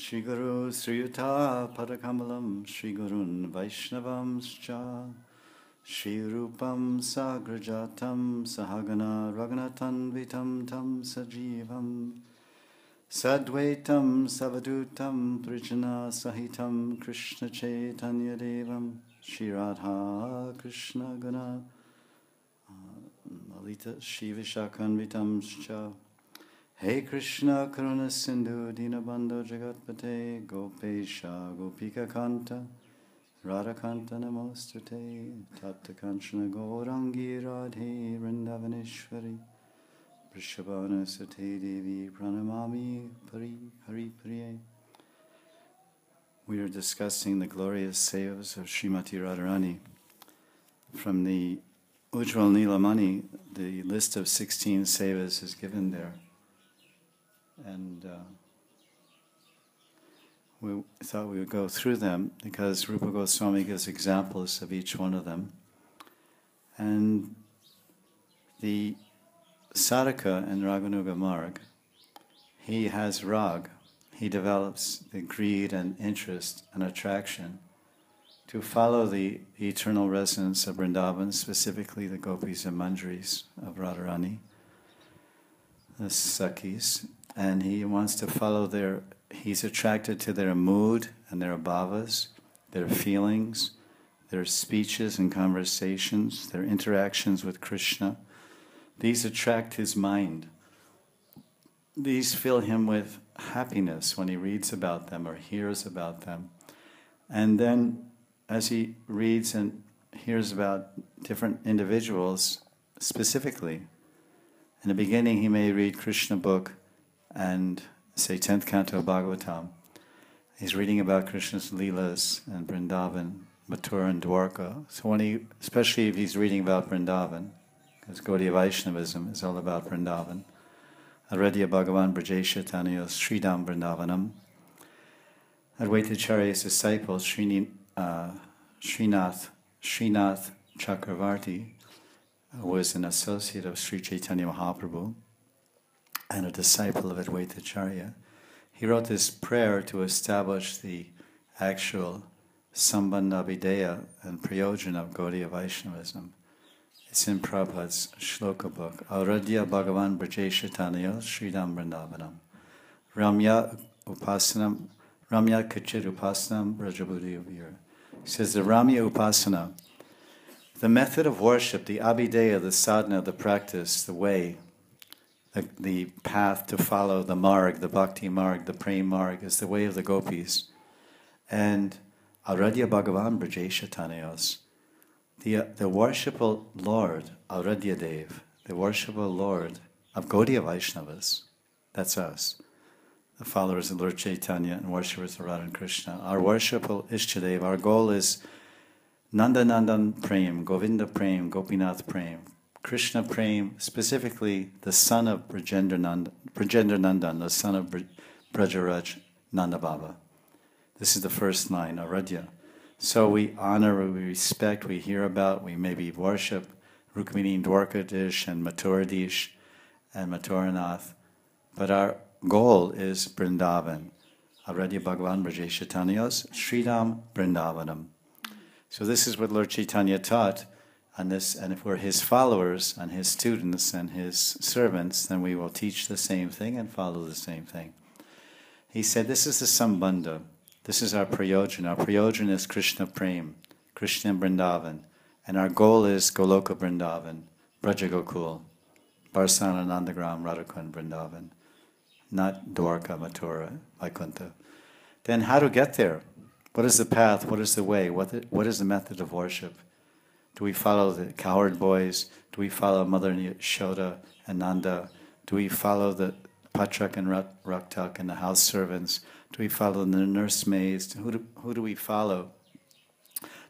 Shri Guru Sriyuta Padakamalam Shri Gurun Vaishnavamscha Shri Rupam Sagrajatam Sahagana Raghunatanvitam Tam Sajivam Sadvaitam Savadutam Prijana Sahitam Krishna Chaitanya Devam Shri Radha Krishna Guna Lalita Shiva Shakanvitamscha Hey Krishna Karuna Sindhu Dinabandho Jagatpate Gopesha Gopika Kanta Radha Kanta Namostute Tapta Kanchana Gaurangi Radhe Vrindavaneshwari Vrishabhana Sate Devi Pranamami Pari Hari Priye. We are discussing the glorious sevas of Srimati Radharani. From the Ujjwal Nilamani, the list of 16 sevas is given there. And we thought we would go through them because Rupa Goswami gives examples of each one of them. And the sadhaka in Raganuga Marg, he has rag. He develops the greed and interest and attraction to follow the eternal residence of Vrindavan, specifically the gopis and manjaris of Radharani, the Sakhis. And he wants to follow he's attracted to their mood and their bhavas, their feelings, their speeches and conversations, their interactions with Krishna. These attract his mind. These fill him with happiness when he reads about them or hears about them. And then as he reads and hears about different individuals specifically, in the beginning he may read Krishna book and say 10th canto of Bhagavatam. He's reading about Krishna's Leelas and Vrindavan, Mathura and Dwarka. So especially if he's reading about Vrindavan, because Gaudiya Vaishnavism is all about Vrindavan. Aradhya Bhagavan Brajesha Tanayos Sridham Vrindavanam. Advaitacharya's disciple Srinath Chakravarti was an associate of Sri Chaitanya Mahaprabhu and a disciple of Advaitacharya. He wrote this prayer to establish the actual Sambandha Videya and Prayojana of Gaudiya Vaishnavism. It's in Prabhupada's shloka book. Auradhya Bhagavan Brajesha Tanayo Sridham Vrindavanam. Ramya Kachit Upasanam Brajabudi Avir. He says the Ramya Upasana, the method of worship, the abhideya, the sadhana, the practice, the way, the path to follow, the marg, the bhakti marg, the prem marg, is the way of the gopis. And Auradhya Bhagavan Brajesha Tanayos, the worshipful Lord, Auradhya Dev, the worshipful Lord of Gaudiya Vaishnavas, that's us, the followers of Lord Chaitanya and worshippers of Radha and Krishna. Our worshipful Ishtadev, our goal is Nanda Nandan Prem, Govinda Prem, Gopinath Prem, Krishna Prem, specifically the son of Brajendra Nandan, the son of Brajaraj Nanda Baba. This is the first line, Auradhya. So we honor, we respect, we hear about, we maybe worship Rukmini Dwarkadish and Mathuradish and Mathuranath. But our goal is Vrindavan. Auradhya Bhagavan Brajesha Tanayos Sridham Vrindavanam. So this is what Lord Chaitanya taught. And if we're his followers and his students and his servants, then we will teach the same thing and follow the same thing. He said, this is the Sambandha. This is our Prayojana. Our Prayojana is Krishna Prem, Krishna Vrindavan. And our goal is Goloka Vrindavan, Braja Gokul, Barsana Nandagram, Radhakund Vrindavan, not Dwarka, Mathura, Vaikuntha. Then how to get there? What is the path? What is the way? What is the method of worship? Do we follow the cowherd boys? Do we follow Mother Yashoda and Nanda? Do we follow the Patrak and Raktak and the house servants? Do we follow the nursemaids? Who do we follow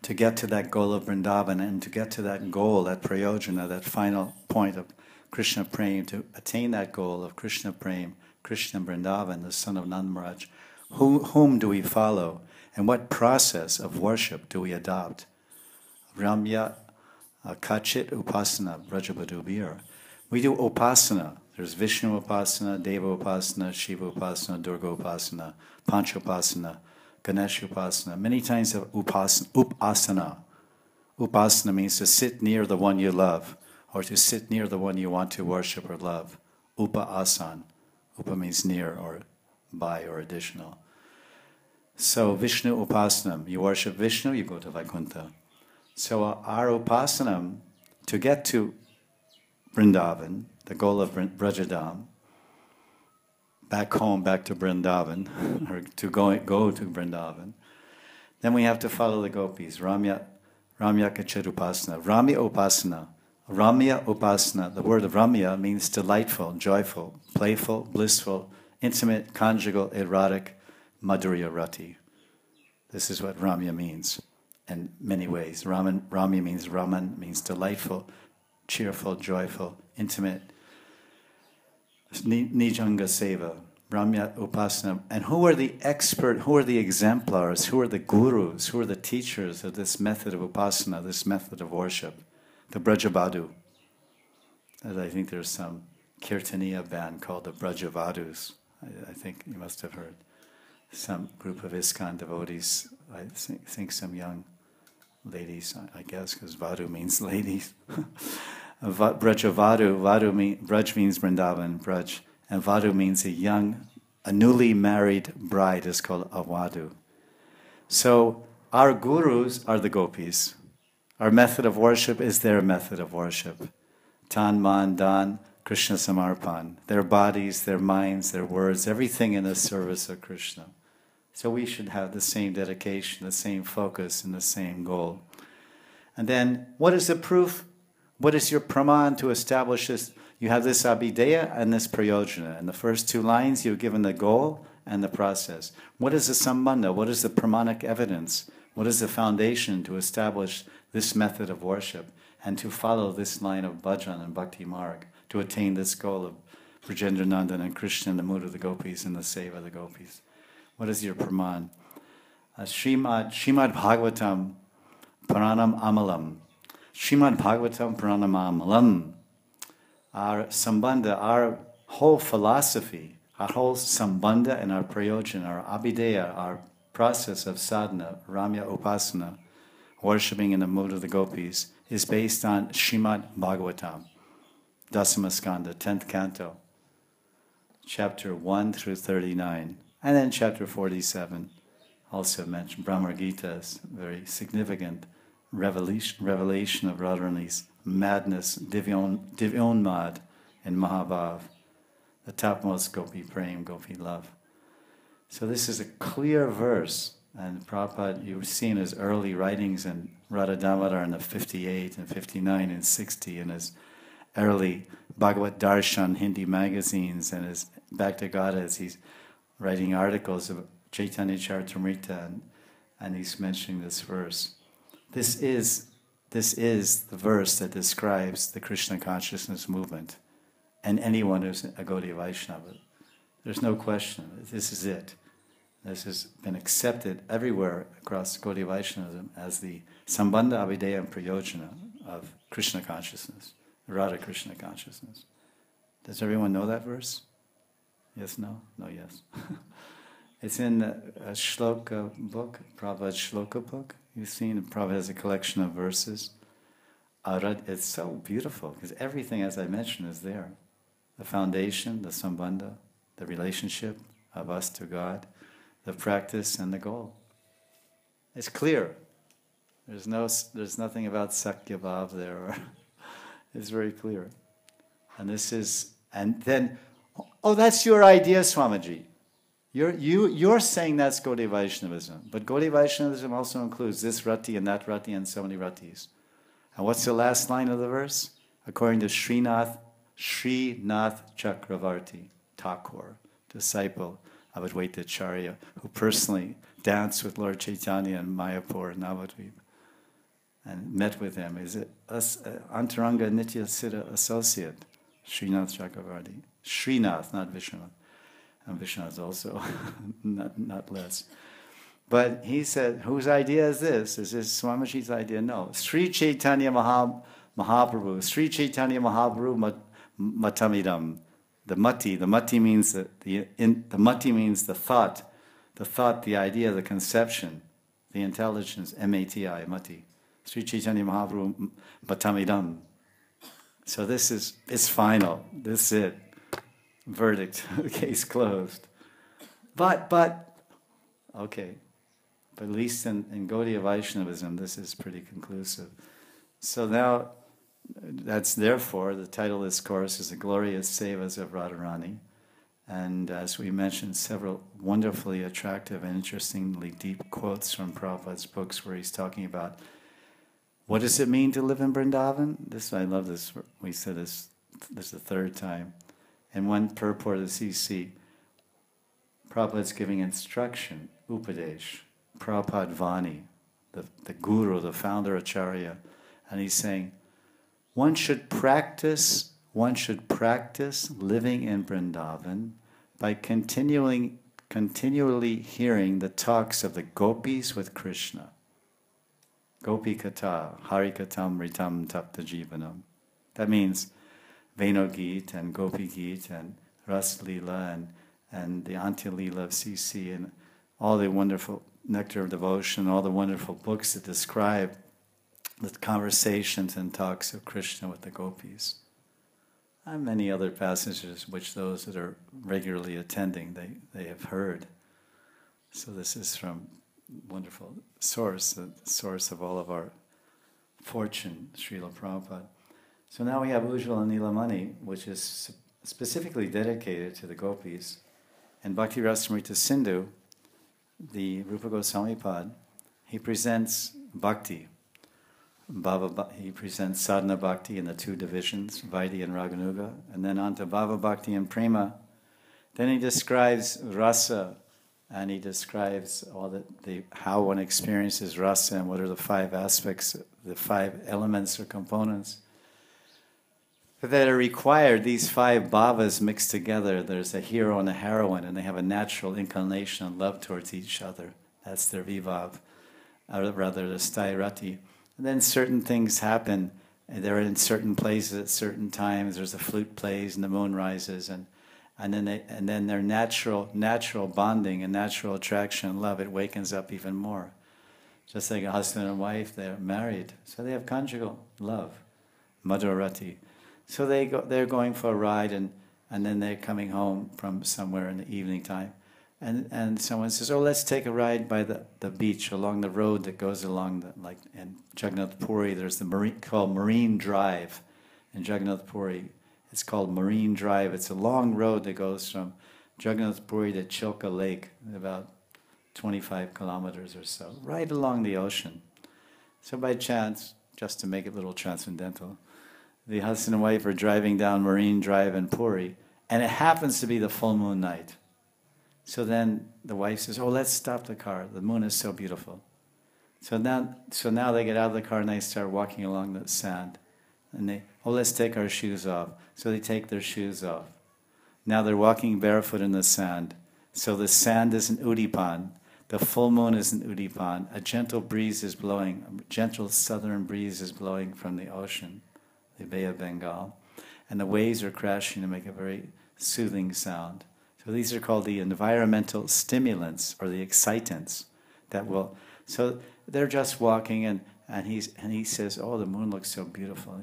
to get to that goal of Vrindavan and to get to that goal, that prayojana, that final point of Krishna Prem, to attain that goal of Krishna Prem, Krishna Vrindavan, the son of Nanda Maharaj? Whom do we follow? And what process of worship do we adopt? Ramya Kachit Upasana Brajabadubir. We do upasana, There's Vishnu Upasana, Deva Upasana, Shiva Upasana, Durga Upasana, Pancha Upasana, Ganesh Upasana. Many times of Upasana. Upasana means to sit near the one you love, or to sit near the one you want to worship or love. Upa-asan. Upa means near, or by, or additional. So Vishnu Upasanam. You worship Vishnu, you go to Vaikuntha. So our Upasanam, to get to Vrindavan, the goal of Brajadam, back home, back to Vrindavan, or to go to Vrindavan, then we have to follow the gopis. Ramya Kacharupasana. Ramya Upasana. Ramya Upasana. The word of Ramya means delightful, joyful, playful, blissful, intimate, conjugal, erotic, madhurya rati. This is what Ramya means in many ways. Ramya means delightful, cheerful, joyful, intimate. Nijanga Seva, Ramya Upasana. And who are the exemplars, who are the gurus, who are the teachers of this method of Upasana, this method of worship? The Brajavadu. And I think there's some Kirtaniya band called the Brajavadus. I think you must have heard. Some group of ISKCON devotees, I think some young ladies, I guess, because Vadu means ladies. Brajavadu, Braj means Vrindavan, Braj, and Vadu means a newly married bride is called a Vadu. So our gurus are the gopis. Our method of worship is their method of worship. Tan, Man, Dan, Krishna Samarpan. Their bodies, their minds, their words, everything in the service of Krishna. So we should have the same dedication, the same focus, and the same goal. And then, what is the proof? What is your praman to establish this? You have this abhideya and this prayojana. In the first two lines, you're given the goal and the process. What is the sambandha? What is the pramanic evidence? What is the foundation to establish this method of worship and to follow this line of bhajan and bhakti marg, to attain this goal of Brajendra Nandan and Krishna in the mood of the gopis and the seva of the gopis? What is your praman? Srimad Bhagavatam Paranam Amalam. Srimad Bhagavatam Paranam Amalam. Our sambandha, our whole philosophy, our whole sambandha and our prayojana, our abhideya, our process of sadhana, Ramya Upasana, worshipping in the mood of the gopis, is based on Srimad Bhagavatam, Dasamaskanda, 10th canto, chapter 1 through 39. And then chapter 47, also mentioned, Brahma Gita's very significant revelation of Radharani's madness, Divyonmad in Mahabhav, the topmost Gopi Prem, Gopi love. So this is a clear verse, and Prabhupada, you've seen his early writings in Radha Damodar in the 58 and 59 and 60, and his early Bhagavad Darshan Hindi magazines, and his Bhakti Gathas, he's writing articles of Chaitanya Charitamrita, and he's mentioning this verse. This is the verse that describes the Krishna consciousness movement, and anyone who's a Gaudiya Vaishnava. There's no question. This is it. This has been accepted everywhere across Gaudiya Vaishnavism as the Sambandha, Abhideya, and Prayojana of Krishna consciousness, Radha Krishna consciousness. Does everyone know that verse? Yes, no? No, yes. It's in a shloka book, Prabhupada's shloka book. You've seen Prabhupada has a collection of verses. It's so beautiful because everything, as I mentioned, is there. The foundation, the sambandha, the relationship of us to God, the practice, and the goal. It's clear. There's nothing about Sakya Bhav there. It's very clear. And then, oh, that's your idea, Swamiji. You're saying that's Gaudiya Vaishnavism. But Gaudiya Vaishnavism also includes this rati and that rati and so many ratis. And what's the last line of the verse? According to Srinath Chakravarti Thakur, disciple of Advaita Acharya, who personally danced with Lord Chaitanya in Mayapur, Navadvip, and met with him. Is it Antaranga Nitya Siddha associate, Srinath Chakravarti. Srinath, not Vishwanath. And Vishwanath also, not less. But he said, whose idea is this? Is this Swamiji's idea? No. Sri Chaitanya Mahaprabhu, Sri Chaitanya Mahaprabhu Matamidam, the mati means the mati means the thought, the idea, the conception, the intelligence, M-A-T-I, mati. Sri Chaitanya Mahaprabhu matamidam. So it's final. This is it. Verdict. Case closed. But okay. But at least in Gaudiya Vaishnavism, this is pretty conclusive. So now, therefore, the title of this course is The Glorious Sevas of Radharani. And as we mentioned, several wonderfully attractive and interestingly deep quotes from Prabhupada's books where he's talking about what does it mean to live in Vrindavan? I love this. We said this is the third time. And one purport of the CC, Prabhupada's giving instruction, Upadesh, Prabhupada Vani, the guru, the founder Acharya, and he's saying, one should practice living in Vrindavan by continually hearing the talks of the gopis with Krishna. Gopi Kata, Hari Katam Ritam Tapta Jivanam. That means Veno Geet and Gopi Geet and Ras Leela and the Antya Leela of CC and all the wonderful Nectar of Devotion, all the wonderful books that describe the conversations and talks of Krishna with the gopis. And many other passages which those that are regularly attending, they have heard. So this is from wonderful source, the source of all of our fortune, Srila Prabhupada. So now we have Ujjvala Nilamani, which is specifically dedicated to the gopis. And Bhakti Rasamrita Sindhu, the Rupa Goswami Pad, he presents bhakti. He presents sadhana bhakti in the two divisions, Vaidhi and Raganuga, and then on to Bhava Bhakti and Prema. Then he describes rasa, and he describes all how one experiences rasa and what are the five aspects, the five elements or components that are required. These five bhavas mixed together. There's a hero and a heroine, and they have a natural inclination and love towards each other. That's their vivav, or rather the stairati. And then certain things happen. They're in certain places at certain times. There's a flute plays and the moon rises, and then their natural bonding and natural attraction and love, it wakens up even more. Just like a husband and wife, they're married, so they have conjugal love, madhurati. So they're going for a ride, and then they're coming home from somewhere in the evening time, and someone says, "Oh, let's take a ride by the beach along the road that goes along like in Jagannath Puri. There's called Marine Drive in Jagannath Puri. It's called Marine Drive. It's a long road that goes from Jagannath Puri to Chilka Lake, about 25 kilometers or so, right along the ocean. So by chance, just to make it a little transcendental, the husband and wife are driving down Marine Drive in Puri, and it happens to be the full moon night. So then the wife says, "Oh, let's stop the car. The moon is so beautiful." So now they get out of the car and they start walking along the sand. And let's take our shoes off. So they take their shoes off. Now they're walking barefoot in the sand. So the sand is an udipan. The full moon is an udipan. A gentle breeze is blowing. A gentle southern breeze is blowing from the ocean, the Bay of Bengal. And the waves are crashing to make a very soothing sound. So these are called the environmental stimulants or the excitants that will. So they're just walking, and he says, "Oh, the moon looks so beautiful."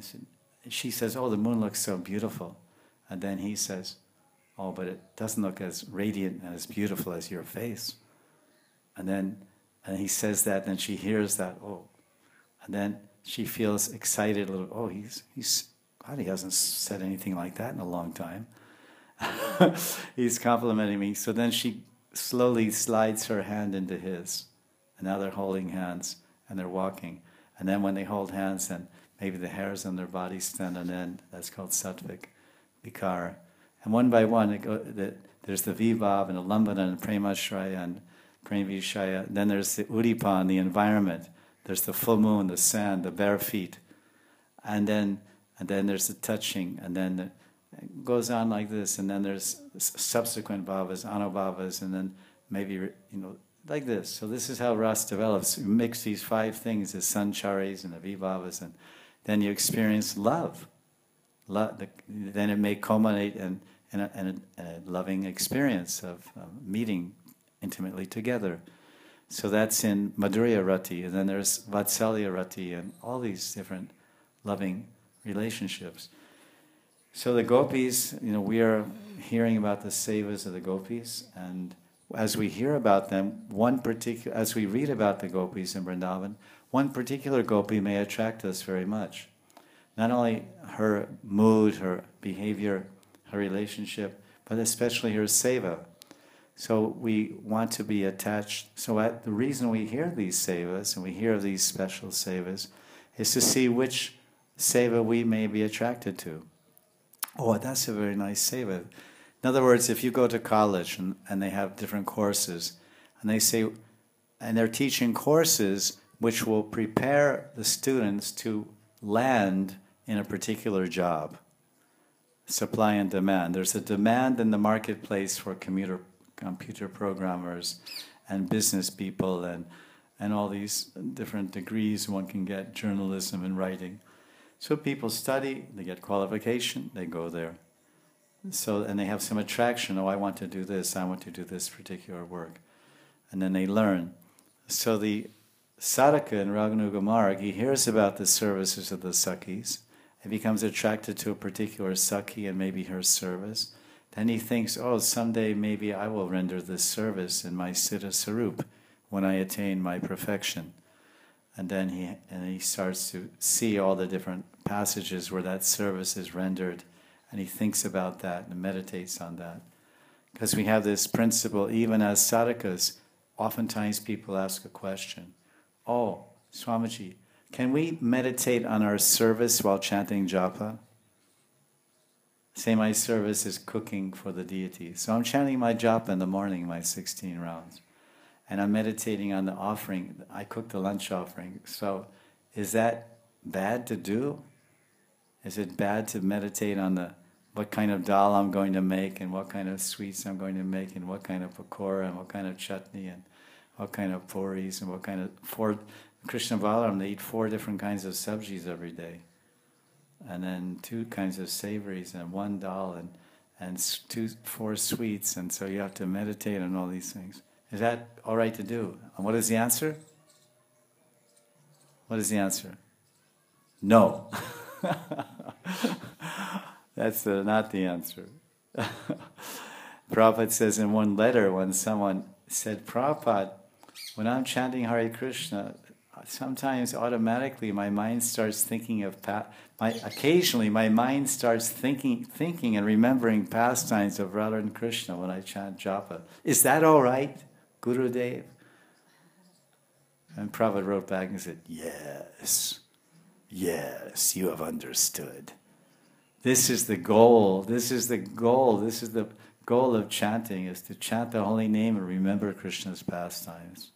She says, "Oh, the moon looks so beautiful," and then he says, "Oh, but it doesn't look as radiant and as beautiful as your face." And he says that, and she hears that. Oh, and then she feels excited a little. Oh, God, he hasn't said anything like that in a long time. He's complimenting me. So then she slowly slides her hand into his. And now they're holding hands and they're walking. And then when they hold hands, then maybe the hairs on their body stand on end. That's called sattvik vikara. And one by one, there's the vivav and the lambana and premashraya and premvishaya. Then there's the udipan, the environment. There's the full moon, the sand, the bare feet. And then there's the touching, and then it goes on like this, and then there's subsequent bhavas, anubhavas, and then maybe, like this. So this is how Ras develops. You mix these five things, the sancharis and the vibhavas, and then you experience love. Then it may culminate a loving experience of meeting intimately together. So that's in Madhurya Rati, and then there's Vatsalya Rati, and all these different loving relationships. So the gopis, we are hearing about the sevas of the gopis, and as we hear about them, as we read about the gopis in Vrindavan, one particular gopi may attract us very much. Not only her mood, her behavior, her relationship, but especially her seva. So we want to be attached. So the reason we hear these sevas, and we hear of these special sevas, is to see which seva we may be attracted to. Oh, that's a very nice seva. In other words, if you go to college and they have different courses, and they say, and they're teaching courses which will prepare the students to land in a particular job. Supply and demand. There's a demand in the marketplace for computer programmers and business people and all these different degrees one can get, journalism and writing. So people study, they get qualification, they go there. So, and they have some attraction. Oh, I want to do this. I want to do this particular work. And then they learn. So the sadhaka in Raganuga Marg, he hears about the services of the Sakhis. He becomes attracted to a particular Sakhi and maybe her service. Then he thinks, oh, someday maybe I will render this service in my Siddha Sarup when I attain my perfection. And then he starts to see all the different passages where that service is rendered. And he thinks about that and meditates on that. Because we have this principle, even as sadhakas, oftentimes people ask a question. Oh, Swamiji, can we meditate on our service while chanting japa? Say my service is cooking for the deity. So I'm chanting my japa in the morning, my 16 rounds. And I'm meditating on the offering. I cook the lunch offering. So is that bad to do? Is it bad to meditate on what kind of dal I'm going to make, and what kind of sweets I'm going to make, and what kind of pakora, and what kind of chutney, and what kind of puris, and what kind of... Krishna Balaram, they eat 4 different kinds of sabjis every day. And then 2 kinds of savories, and 1 dal, and 4 sweets. And so you have to meditate on all these things. Is that all right to do? And what is the answer? What is the answer? No. That's not the answer. Prabhupada says in one letter, when someone said, Prabhupada, when I'm chanting Hare Krishna, sometimes automatically my mind starts thinking of occasionally my mind starts thinking and remembering pastimes of Radha and Krishna when I chant japa. Is that all right, Gurudev? And Prabhupada wrote back and said, yes, you have understood. This is the goal. This is the goal of chanting, is to chant the holy name and remember Krishna's pastimes.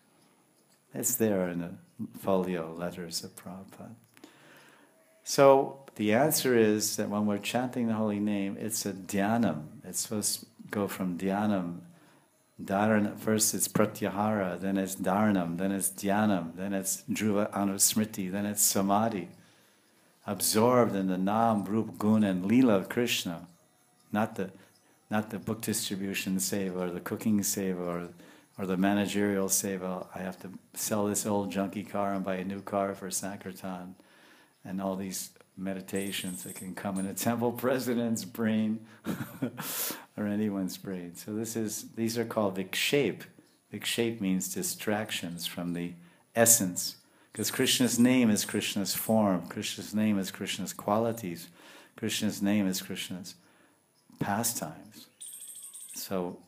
It's there in the folio letters of Prabhupada. So the answer is that when we're chanting the holy name, it's a dhyanam. It's supposed to go from dhyanam. Dharana, first it's pratyahara, then it's dharanam, then it's dhyanam, then it's dhruva anusmriti, then it's samadhi. Absorbed in the Nam, Rup, Gun, and Leela of Krishna, not the book distribution seva or the cooking seva or the managerial seva. I have to sell this old junky car and buy a new car for Sankirtan, and all these meditations that can come in a temple president's brain or anyone's brain. So these are called vikshep. Vikshep means distractions from the essence. Because Krishna's name is Krishna's form, Krishna's name is Krishna's qualities, Krishna's name is Krishna's pastimes. So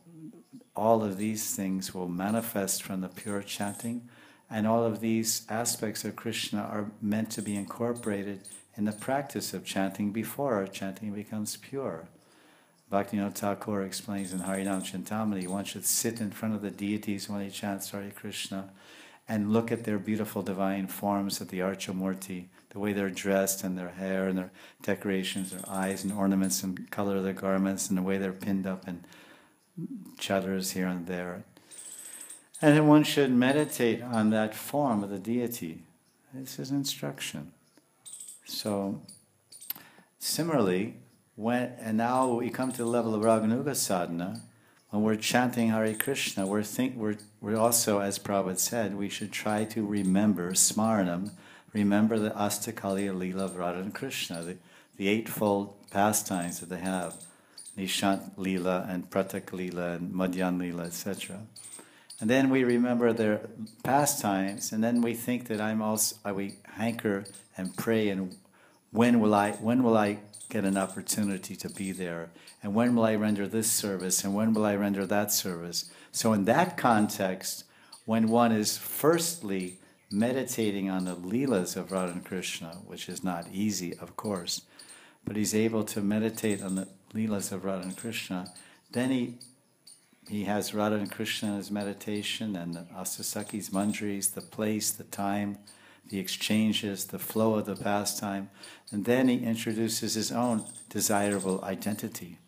all of these things will manifest from the pure chanting, and all of these aspects of Krishna are meant to be incorporated in the practice of chanting before our chanting becomes pure. Bhaktivinoda Thakur explains in Harinam Chintamani, one should sit in front of the deities when he chants Hare Krishna, and look at their beautiful divine forms at the Archamurti, the way they're dressed and their hair and their decorations, their eyes and ornaments and color of their garments and the way they're pinned up in chadars here and there. And then one should meditate on that form of the deity. This is instruction. So, similarly, and now we come to the level of Raganuga sadhana. When we're chanting Hare Krishna, we're also, as Prabhupada said, we should try to remember Smaranam, remember the Astakaliya Leela of Radha and Krishna, the eightfold pastimes that they have, Nishant Leela and Pratak Leela and Madhyan Leela, etc. And then we remember their pastimes, and then we think that we hanker and pray, and when will I get an opportunity to be there? And when will I render this service? And when will I render that service? So in that context, when one is firstly meditating on the Leelas of Radha and Krishna, which is not easy, of course, but he's able to meditate on the Leelas of Radha and Krishna, then he has Radha and Krishna in his meditation, and the Asasaki's Manjaris, the place, the time, the exchanges, the flow of the pastime, and then he introduces his own desirable identity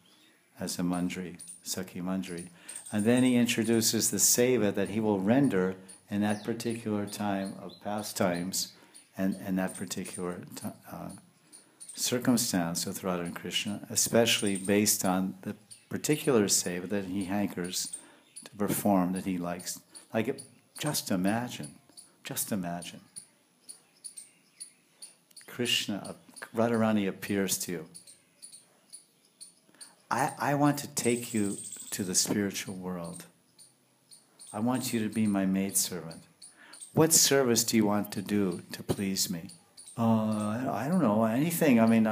as a Manjari, Saki Manjari. And then he introduces the seva that he will render in that particular time of pastimes and that particular circumstance with Radha and Krishna, especially based on the particular seva that he hankers to perform, that he likes. Just imagine. Krishna, Radharani appears to you. I want to take you to the spiritual world. I want you to be my maidservant. What service do you want to do to please me? I don't know, anything. I mean,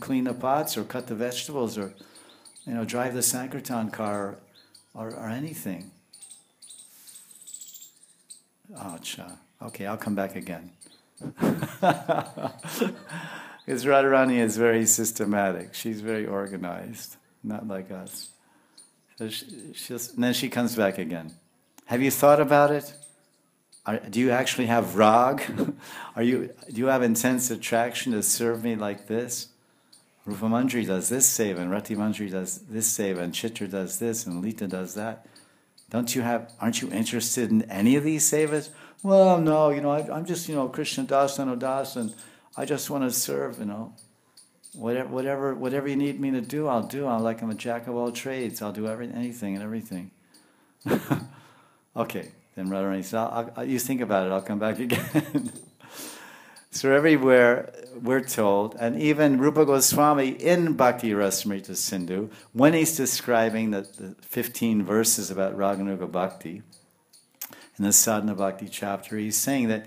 clean the pots or cut the vegetables or, drive the Sankirtan car or anything. Oh, cha. Okay, I'll come back again. Because Radharani is very systematic. She's very organized, not like us. So and then she comes back again. Have you thought about it? Do you actually have rag? Do you have intense attraction to serve me like this? Rupa Manjari does this seva, and Rati Manjari does this seva, and Chitra does this, and Lita does that. Aren't you interested in any of these sevas? Well, no, I'm just, Krishna Das, Das, and I just want to serve, whatever you need me to do, I'll do. I'm a jack of all trades. I'll do anything and everything. Okay, then Radharani says, you think about it, I'll come back again. So everywhere we're told, and even Rupa Goswami in Bhakti Rasamrita Sindhu, when he's describing the 15 verses about Raganuga Bhakti, in the Sadhana Bhakti chapter, he's saying that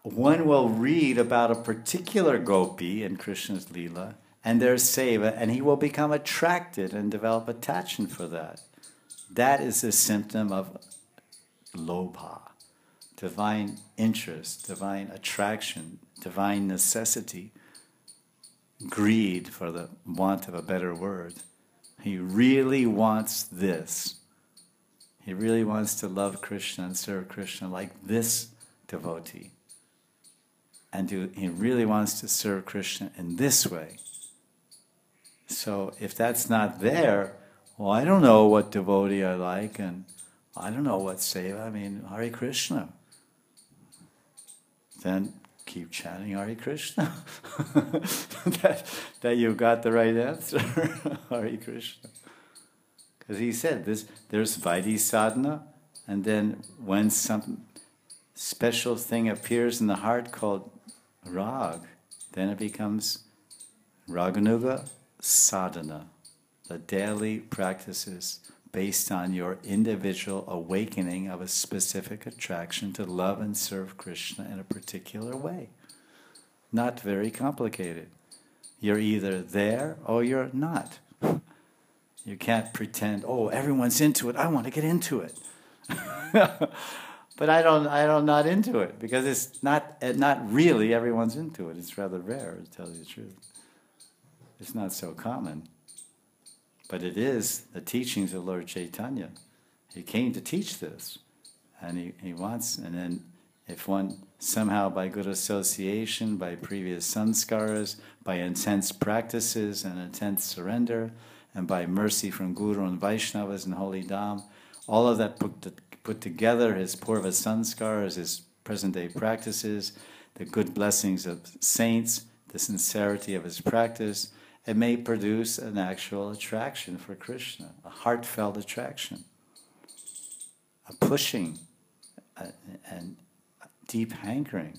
one will read about a particular gopi in Krishna's Leela and their seva, and he will become attracted and develop attachment for that. That is a symptom of lobha, divine interest, divine attraction, divine necessity, greed, for the want of a better word. He really wants this. He really wants to love Krishna and serve Krishna like this devotee. And he really wants to serve Krishna in this way. So if that's not there, well, I don't know what devotee I like, and I don't know what seva. I mean, Hare Krishna. Then keep chanting Hare Krishna. that you've got the right answer. Hare Krishna. Because he said, there's Vaidhi sadhana, and then when some special thing appears in the heart called rag, then it becomes Raganuga sadhana, the daily practices based on your individual awakening of a specific attraction to love and serve Krishna in a particular way. Not very complicated. You're either there or you're not. You can't pretend, everyone's into it, I want to get into it. But I'm not into it, because it's not really everyone's into it. It's rather rare, to tell you the truth. It's not so common. But it is the teachings of Lord Chaitanya. He came to teach this. And he wants, and then if one somehow by good association, by previous sanskaras, by intense practices and intense surrender, and by mercy from Guru and Vaishnavas and Holy Dham, all of that put together, his purva sanskaras, his present-day practices, the good blessings of saints, the sincerity of his practice, it may produce an actual attraction for Krishna, a heartfelt attraction, a pushing, and deep hankering.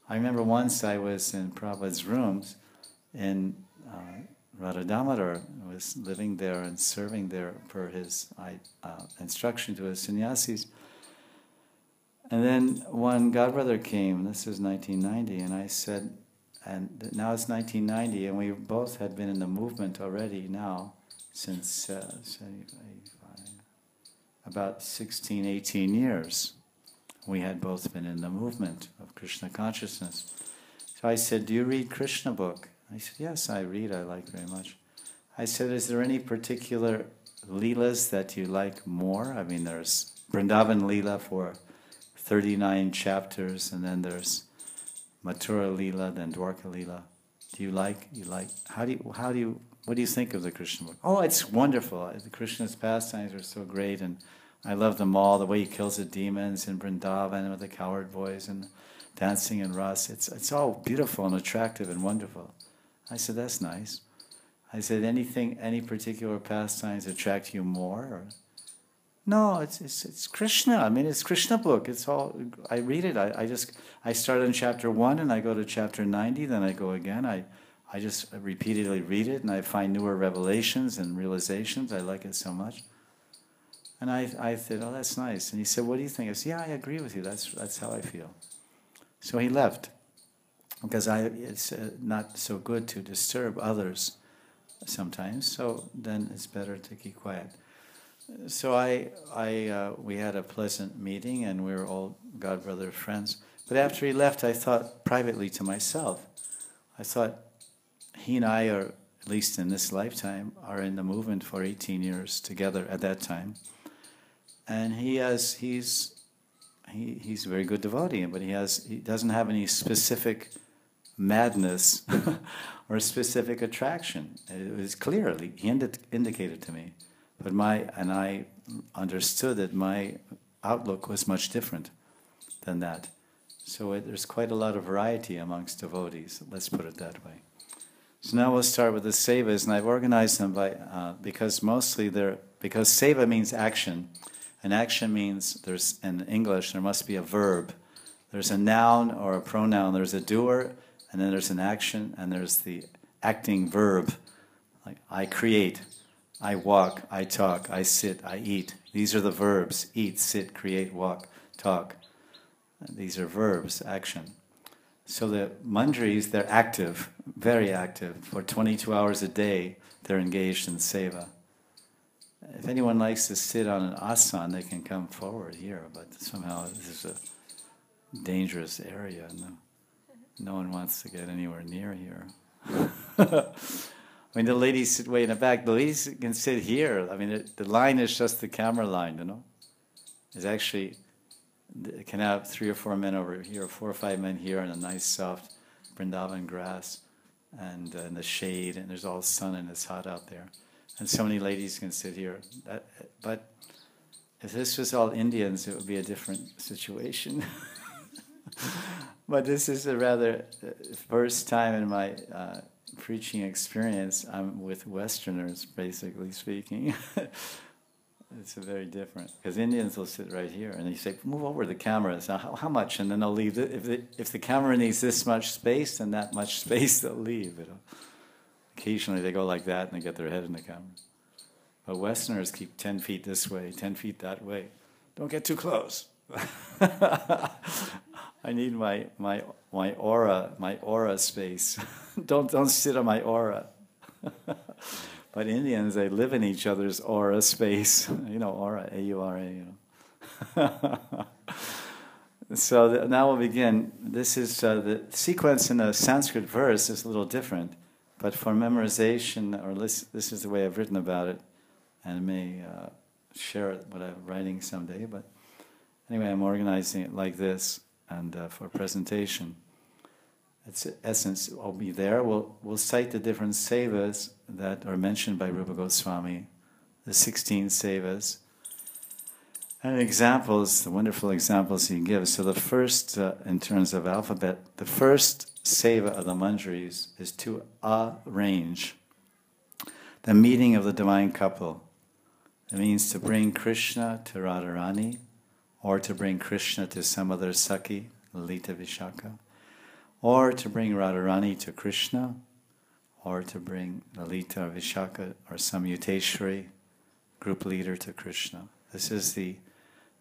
I remember once I was in Prabhupada's rooms in Radha Damodar. I was living there and serving there for his instruction to his sannyasis. And then one godbrother came, this was 1990, and I said, and now it's 1990, and we both had been in the movement already now since about 16, 18 years. We had both been in the movement of Krishna consciousness. So I said, do you read Krishna book? I said, yes, I read, I like very much. I said, is there any particular leelas that you like more? I mean, there's Vrindavan Leela for 39 chapters, and then there's Mathura Leela, then Dwarka Leela. Do you like, what do you think of the Krishna book? Oh, it's wonderful. The Krishna's pastimes are so great, and I love them all. The way he kills the demons in Vrindavan with the cowherd boys and dancing in Ras. It's all beautiful and attractive and wonderful. I said, that's nice. I said, any particular pastimes attract you more? Or, no, it's Krishna. I mean, it's Krishna book. It's all, I read it. I start in chapter 1 and I go to chapter 90, then I go again. I just repeatedly read it and I find newer revelations and realizations. I like it so much. And I said, oh, that's nice. And he said, what do you think? I said, yeah, I agree with you. That's how I feel. So he left, because it's not so good to disturb others sometimes. So then it's better to keep quiet. So we had a pleasant meeting, and we were all godbrother friends. But after he left, I thought privately to myself, I thought, he and I are, at least in this lifetime, are in the movement for 18 years together at that time. And he's a very good devotee, but he doesn't have any specific madness or specific attraction. It was clear, he indicated to me. But I understood that my outlook was much different than that. So there's quite a lot of variety amongst devotees, let's put it that way. So now we'll start with the sevas, and I've organized them because seva means action, and action means in English there must be a verb. There's a noun or a pronoun, there's a doer, and then there's an action, and there's the acting verb. Like I create, I walk, I talk, I sit, I eat. These are the verbs: eat, sit, create, walk, talk. These are verbs, action. So the Manjaris, they're active, very active. For 22 hours a day, they're engaged in seva. If anyone likes to sit on an asan, they can come forward here, but somehow this is a dangerous area. No one wants to get anywhere near here. I mean, the ladies sit way in the back. The ladies can sit here. I mean, the line is just the camera line, you know. It's actually, it can have 3 or 4 men over here, 4 or 5 men here, and a nice soft Vrindavan grass, and in the shade, and there's all sun and it's hot out there. And so many ladies can sit here. But if this was all Indians, it would be a different situation. But this is a rather first time in my preaching experience I'm with Westerners, basically speaking. It's a very different, because Indians will sit right here and they say, move over the camera. So how much? And then they'll leave. If the camera needs this much space, then that much space they'll leave. You know? Occasionally they go like that and they get their head in the camera. But Westerners keep 10 feet this way, 10 feet that way. Don't get too close. I need my aura space. Don't sit on my aura. But Indians, they live in each other's aura space. You know, aura, A-U-R-A, you know. So now we'll begin. This is the sequence in the Sanskrit verse is a little different, but for memorization, or this is the way I've written about it, and I may share it what I'm writing someday. But anyway, I'm organizing it like this, and for presentation. Its essence will be there. We'll cite the different sevas that are mentioned by Rupa Goswami, the 16 sevas, and examples, the wonderful examples he gives. So the first, in terms of alphabet, the first seva of the Manjaris is to arrange the meeting of the divine couple. It means to bring Krishna to Radharani, or to bring Krishna to some other Sakhi, Lalita Vishaka, or to bring Radharani to Krishna, or to bring Lalita or Vishaka or some Yuteshwari group leader to Krishna. This is the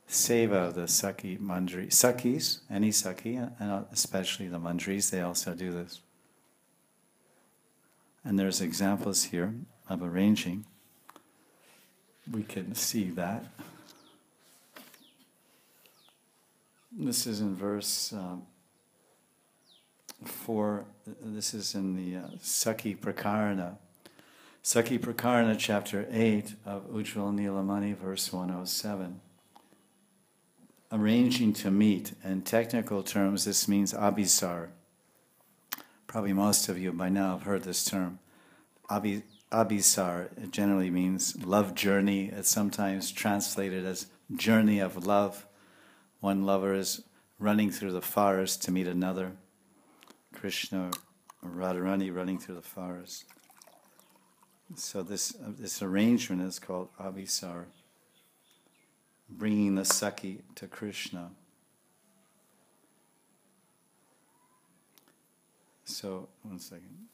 seva of the Sakhi Manjari. Sakhis, any Sakhi, and especially the Manjaris, they also do this. And there's examples here of arranging. We can see that. This is in verse 4. This is in the Sakhi Prakarana. Sakhi Prakarana, chapter 8 of Ujjwal Nilamani, verse 107. Arranging to meet. In technical terms, this means abhisar. Probably most of you by now have heard this term. Abhisar, it generally means love journey. It's sometimes translated as journey of love. One lover is running through the forest to meet another. Krishna or Radharani running through the forest. So this arrangement is called abhisar, bringing the Sakhi to Krishna. So, one second.